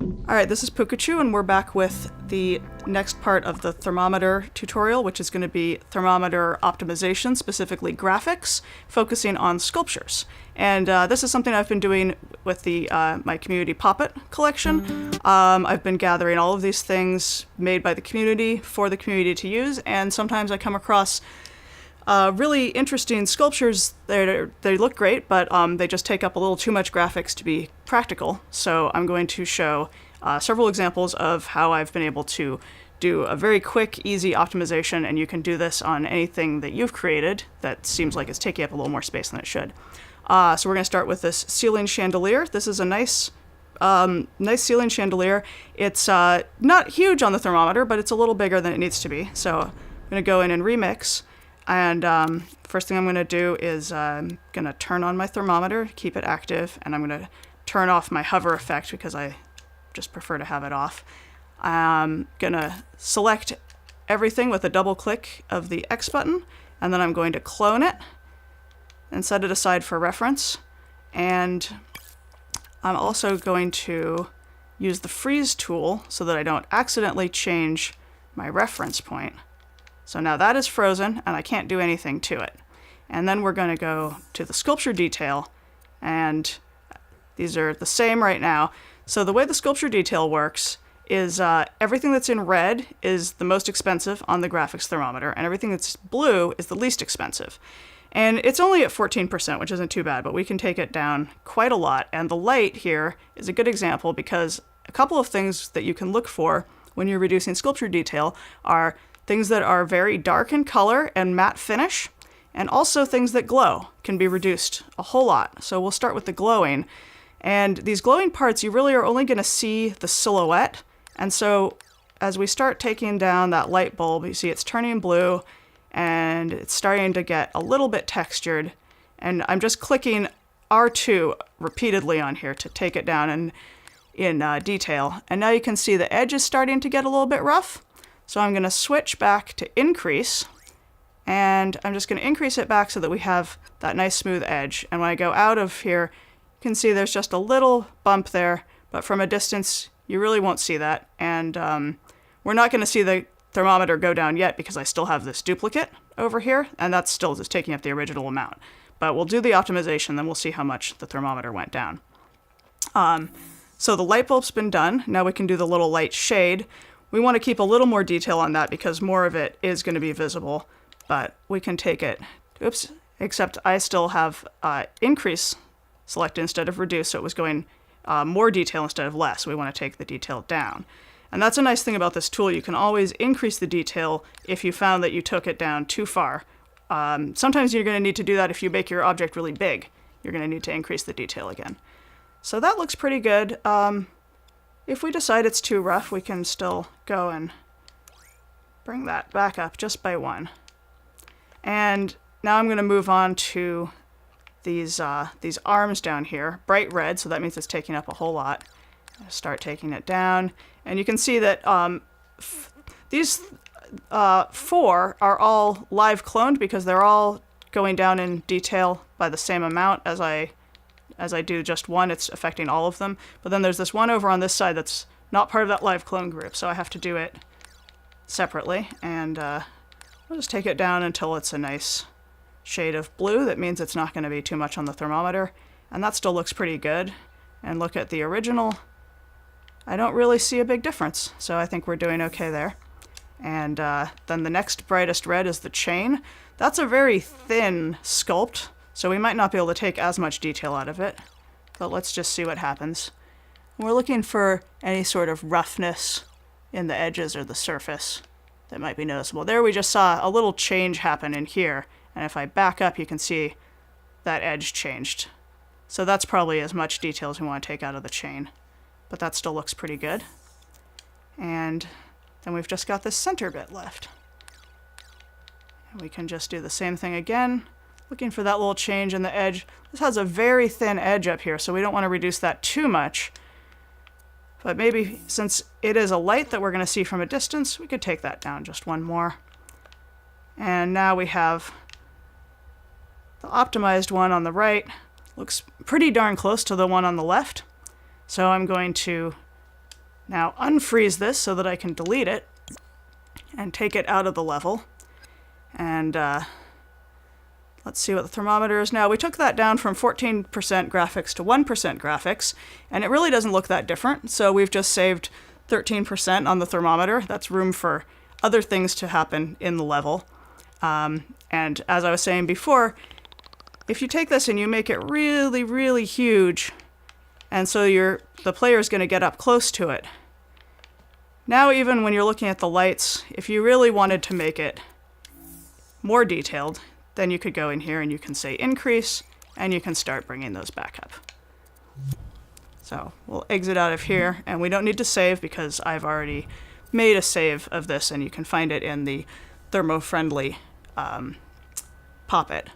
Alright, this is Pooka, and we're back with the next part of the thermometer tutorial, which is going to be thermometer optimization, specifically graphics, focusing on sculptures. And this is something I've been doing with the my community Popit collection. I've been gathering all of these things made by the community for the community to use, and sometimes I come across really interesting sculptures. They look great, but they just take up a little too much graphics to be practical. So I'm going to show several examples of how I've been able to do a very quick, easy optimization, and you can do this on anything that you've created that seems like it's taking up a little more space than it should. So we're going to start with this ceiling chandelier. This is a nice ceiling chandelier. It's not huge on the thermometer, but it's a little bigger than it needs to be. So I'm going to go in and remix. And first thing I'm going to do is I'm going to turn on my thermometer, keep it active, and I'm going to turn off my hover effect because I just prefer to have it off. I'm going to select everything with a double click of the X button, and then I'm going to clone it and set it aside for reference. And I'm also going to use the freeze tool so that I don't accidentally change my reference point. So now that is frozen and I can't do anything to it. And then we're going to go to the sculpture detail, and these are the same right now. So the way the sculpture detail works is everything that's in red is the most expensive on the graphics thermometer, and everything that's blue is the least expensive. And it's only at 14%, which isn't too bad, but we can take it down quite a lot. And the light here is a good example because a couple of things that you can look for when you're reducing sculpture detail are things that are very dark in color and matte finish, and also things that glow can be reduced a whole lot. So we'll start with the glowing. And these glowing parts, you really are only going to see the silhouette. And so as we start taking down that light bulb, you see it's turning blue and it's starting to get a little bit textured. And I'm just clicking R2 repeatedly on here to take it down in detail. And now you can see the edge is starting to get a little bit rough. So I'm going to switch back to increase, and I'm just going to increase it back so that we have that nice smooth edge. And when I go out of here, you can see there's just a little bump there, but from a distance, you really won't see that. And we're not going to see the thermometer go down yet because I still have this duplicate over here, and that's still just taking up the original amount. But we'll do the optimization, then we'll see how much the thermometer went down. So the light bulb's been done. Now we can do the little light shade. We want to keep a little more detail on that because more of it is going to be visible, but we can take it, except I still have increase selected instead of reduce, so it was going more detail instead of less. We want to take the detail down. And that's a nice thing about this tool. You can always increase the detail if you found that you took it down too far. Sometimes you're going to need to do that if you make your object really big. You're going to need to increase the detail again. So that looks pretty good. If we decide it's too rough, we can still go and bring that back up just by one. And now I'm going to move on to these arms down here, bright red, so that means it's taking up a whole lot. I'll start taking it down, and you can see that these four are all live cloned because they're all going down in detail by the same amount as I do just one. It's affecting all of them. But then there's this one over on this side that's not part of that live clone group, so I have to do it separately. And I'll just take it down until it's a nice shade of blue. That means it's not going to be too much on the thermometer. And that still looks pretty good. And look at the original. I don't really see a big difference, so I think we're doing okay there. And then the next brightest red is the chain. That's a very thin sculpt, so we might not be able to take as much detail out of it, but let's just see what happens. We're looking for any sort of roughness in the edges or the surface that might be noticeable. There we just saw a little change happen in here, and if I back up you can see that edge changed. So that's probably as much detail as we want to take out of the chain, but that still looks pretty good. And then we've just got this center bit left. And we can just do the same thing again. Looking for that little change in the edge. This has a very thin edge up here, so we don't want to reduce that too much. But maybe since it is a light that we're going to see from a distance, we could take that down just one more. And now we have the optimized one on the right. Looks pretty darn close to the one on the left. So I'm going to Now unfreeze this so that I can delete it and take it out of the level. And let's see what the thermometer is now. We took that down from 14% graphics to 1% graphics, and it really doesn't look that different. So we've just saved 13% on the thermometer. That's room for other things to happen in the level. And as I was saying before, if you take this and you make it really, really huge, and so the player is going to get up close to it. Now even when you're looking at the lights, if you really wanted to make it more detailed, then you could go in here and you can say increase, and you can start bringing those back up. So we'll exit out of here, and we don't need to save because I've already made a save of this, and you can find it in the thermo-friendly Popit.